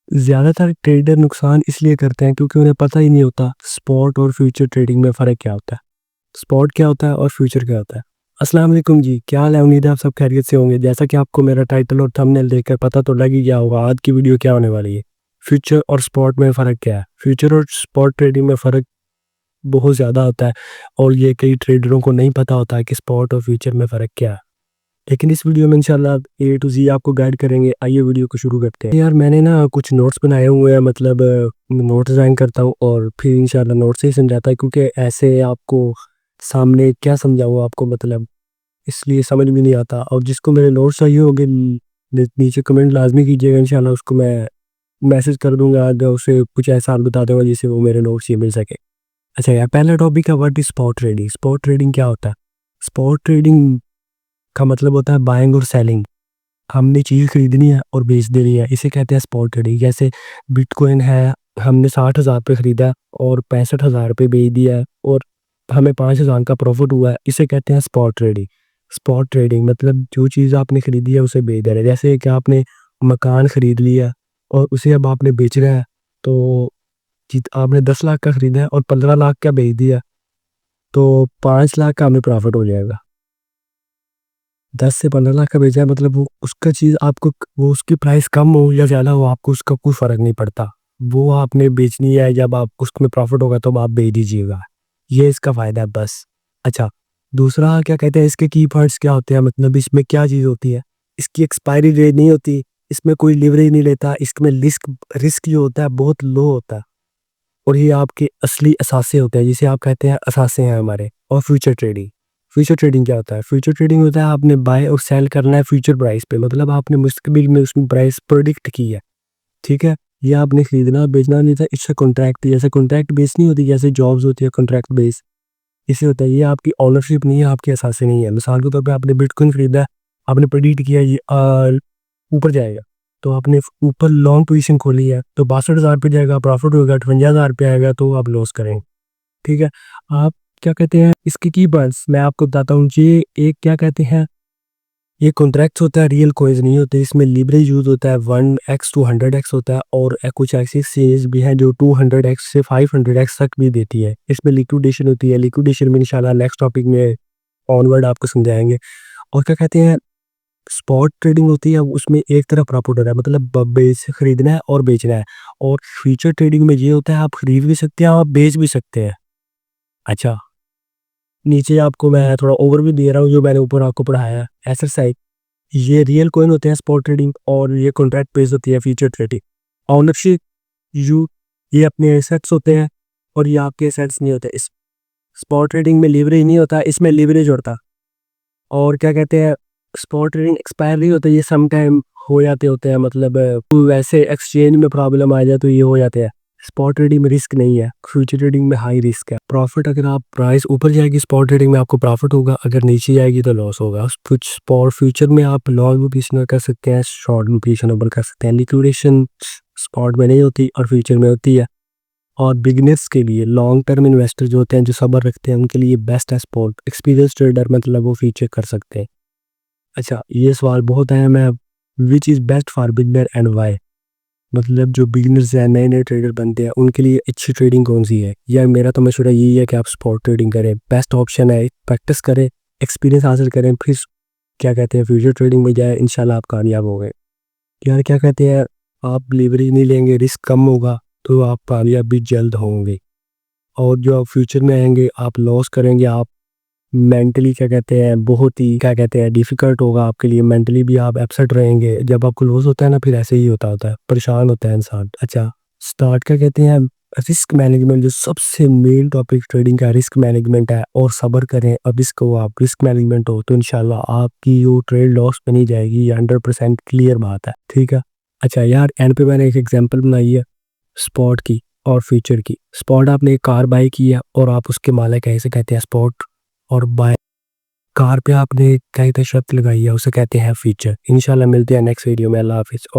ज़्यादातर ट्रेडर नुकसान इसलिए करते हैं क्योंकि उन्हें पता ही नहीं होता स्पॉट और फ्यूचर ट्रेडिंग में फ़र्क क्या होता है। स्पॉट क्या होता है और फ्यूचर क्या होता है। अस्सलाम वालेकुम जी, क्या हाल है? उम्मीद है आप सब खैरियत से होंगे। जैसा कि आपको मेरा टाइटल और थंबनेल देखकर पता तो लग ही गया होगा आज की वीडियो क्या होने वाली है। फ्यूचर और स्पॉट में फ़र्क क्या है? फ्यूचर और स्पॉट ट्रेडिंग में फ़र्क बहुत ज़्यादा होता है और ये कई ट्रेडरों को नहीं पता होता है कि स्पॉट और फ्यूचर में फ़र्क क्या है। लेकिन इस वीडियो में इंशाल्लाह ए टू ज़ी आपको गाइड करेंगे। आइए वीडियो को शुरू करते हैं। यार मैंने ना कुछ नोट्स बनाए हुए हैं, मतलब नोट डिज़ाइन करता हूँ और फिर इंशाल्लाह नोट से ही समझाता है, क्योंकि ऐसे आपको सामने क्या समझाऊँ आपको, मतलब इसलिए समझ में नहीं आता। और जिसको मेरे नोट्स चाहिए होंगे नीचे कमेंट लाजमी कीजिएगा, इंशाल्लाह उसको मैं मैसेज कर दूंगा, अगर उसे कुछ ऐसा हाल बता दूंगा जिससे वो मेरे नोट्स ये मिल सके। अच्छा यार, पहला टॉपिक है what is spot trading. Spot trading क्या होता है? स्पॉट ट्रेडिंग का मतलब होता है बाइंग और सेलिंग। हमने चीज़ खरीदनी है और बेच देनी है, इसे कहते हैं स्पॉट ट्रेडिंग। जैसे बिटकॉइन है, हमने 60,000 पे ख़रीदा और 65,000 पे बेच दिया है और हमें 5,000 का प्रॉफिट हुआ है, इसे कहते हैं स्पॉट ट्रेडिंग। स्पॉट ट्रेडिंग मतलब जो चीज़ आपने खरीदी है उसे बेच दे रहे हैं। जैसे कि आपने मकान खरीद लिया और उसे अब आपने बेचना है, तो आपने 10 लाख का खरीदा है और 15 लाख का बेच दिया, तो 5 लाख का हमें प्रॉफिट हो जाएगा। 10 से 15 लाख का बेचा है, मतलब वो उसका चीज़ आपको वो उसकी प्राइस कम हो या ज़्यादा हो, आपको उसका कोई फ़र्क नहीं पड़ता। वो आपने बेचनी है, जब आप उसमें प्रॉफिट होगा तब आप बेच दीजिएगा। ये इसका फ़ायदा है बस। अच्छा, दूसरा क्या कहते हैं, इसके की पॉइंट्स क्या होते हैं, मतलब इसमें क्या चीज़ होती है? इसकी एक्सपायरी डेट नहीं होती, इसमें कोई लिवरेज नहीं लेता, इसमें रिस्क रिस्क जो होता है बहुत लो होता है और ये आपके असली असासे होते हैं, जिसे आप कहते हैं असासे हैं हमारे। और फ्यूचर ट्रेडिंग, फ्यूचर ट्रेडिंग क्या होता है? फ्यूचर ट्रेडिंग होता है आपने बाय और सेल करना है फ्यूचर प्राइस पे, मतलब आपने मुस्तकबिल में उसमें प्राइस प्रोडिक्ट की है, ठीक है? ये आपने खरीदना बेचना नहीं था, इससे कॉन्ट्रैक्ट, जैसे कॉन्ट्रैक्ट बेस नहीं होती, जैसे जॉब्स होती है कॉन्ट्रैक्ट बेस, इसे होता है। ये आपकी ओनरशिप नहीं है, आपके असासे नहीं है। मिसाल के तौर पे आपने बिटकॉइन खरीदा है, आपने प्रेडिक्ट किया ये ऊपर जाएगा, तो आपने ऊपर लॉन्ग पोजीशन खोली है, तो 62,000 पे जाएगा, प्रॉफिट होगा 58,000 पे आएगा, तो आप लॉस करेंगे, ठीक है? आप क्या कहते हैं इसकी की पॉइंट्स मैं आपको बताता हूँ। ये एक क्या कहते हैं, ये कॉन्ट्रैक्ट्स होता है, रियल कॉइन्स नहीं होते। इसमें लिवरेज यूज होता है, 1x टू 100x होता है, और कुछ ऐसी चीज भी है जो 200x से 500x तक भी देती है। इसमें लिक्विडेशन होती है, लिक्विडेशन में इंशाल्लाह नेक्स्ट टॉपिक में ऑनवर्ड आपको समझाएंगे। और क्या कहते हैं, स्पॉट ट्रेडिंग होती है, उसमें एक तरफ प्रॉफिट होता है, मतलब बेच खरीदना है और बेचना है। और फ्यूचर ट्रेडिंग में ये होता है आप खरीद भी सकते हैं, आप बेच भी सकते हैं। अच्छा, नीचे आपको मैं थोड़ा ओवरव्यू दे रहा हूँ जो मैंने ऊपर आपको पढ़ाया है। एक्सरसाइज, ये रियल कॉइन होते हैं स्पॉट ट्रेडिंग, और ये कॉन्ट्रैक्ट बेस्ड होती है फ्यूचर ट्रेडिंग। ओनरशिप, यू, ये अपने एसेट्स होते हैं और ये आपके एसेट्स नहीं होते। इस स्पॉट ट्रेडिंग में लिवरेज नहीं होता, इसमें लिवरेज होता। और क्या कहते हैं, स्पॉट ट्रेडिंग एक्सपायर नहीं होता, ये सम टाइम हो जाते होते हैं, मतलब वैसे एक्सचेंज में प्रॉब्लम आ जाए तो ये हो जाते हैं। स्पॉट ट्रेडिंग में रिस्क नहीं है, फ्यूचर ट्रेडिंग में हाई रिस्क है। प्रॉफिट, अगर आप प्राइस ऊपर जाएगी स्पॉट ट्रेडिंग में आपको प्रॉफिट होगा, अगर नीचे जाएगी तो लॉस होगा। कुछ स्पॉट फ्यूचर में आप लॉन्ग भी पोजीशन कर सकते हैं, शॉर्ट भी पोजीशन ओपन कर सकते हैं। लिक्विडेशन स्पॉट में नहीं होती और फ्यूचर में होती है। और बिगनर्स के लिए, लॉन्ग टर्म इन्वेस्टर जो होते हैं, जो सब्र रखते हैं, उनके लिए बेस्ट है स्पॉट। एक्सपीरियंस ट्रेडर मतलब वो फ्यूचर कर सकते हैं। अच्छा, ये सवाल बहुत अहम है, which is best for beginner and why? मतलब जो बिगिनर्स हैं, नए नए ट्रेडर बनते हैं, उनके लिए अच्छी ट्रेडिंग कौन सी है? या मेरा तो मशवरा यही है कि आप स्पॉट ट्रेडिंग करें, बेस्ट ऑप्शन है। प्रैक्टिस करें, एक्सपीरियंस हासिल करें, फिर क्या कहते हैं फ्यूचर ट्रेडिंग में जाए, इंशाल्लाह आप कामयाब होंगे। यार क्या कहते हैं, आप लीवरेज नहीं लेंगे, रिस्क कम होगा, तो आप कामयाब भी जल्द होंगे। और जो आप फ्यूचर में आएंगे आप लॉस करेंगे, आप मेंटली क्या कहते हैं बहुत ही क्या कहते हैं डिफ़िकल्ट होगा आपके लिए, मेंटली भी आप अपसेट रहेंगे। जब आपको लॉस होता है ना, फिर ऐसे ही होता है, परेशान होता है इंसान। अच्छा, स्टार्ट क्या कहते हैं, रिस्क मैनेजमेंट, जो सबसे मेन टॉपिक ट्रेडिंग का रिस्क मैनेजमेंट है। और सब्र करें, अब इसको आप रिस्क मैनेजमेंट हो तो इंशाल्लाह आपकी वो ट्रेड लॉस में नहीं जाएगी, ये 100% क्लियर बात है, ठीक है? अच्छा यार, एंड पे मैंने एक एग्जांपल बनाई है स्पॉट की और फ्यूचर की। स्पॉट, आपने एक कार बाय की है और आप उसके मालिक हैं, इसे कहते हैं स्पॉट। और बाय कार पे आपने क्या कहते हैं शर्त लगाई है, उसे कहते हैं फ्यूचर। इंशाल्लाह मिलते हैं नेक्स्ट वीडियो में। अल्लाह हाफिज़।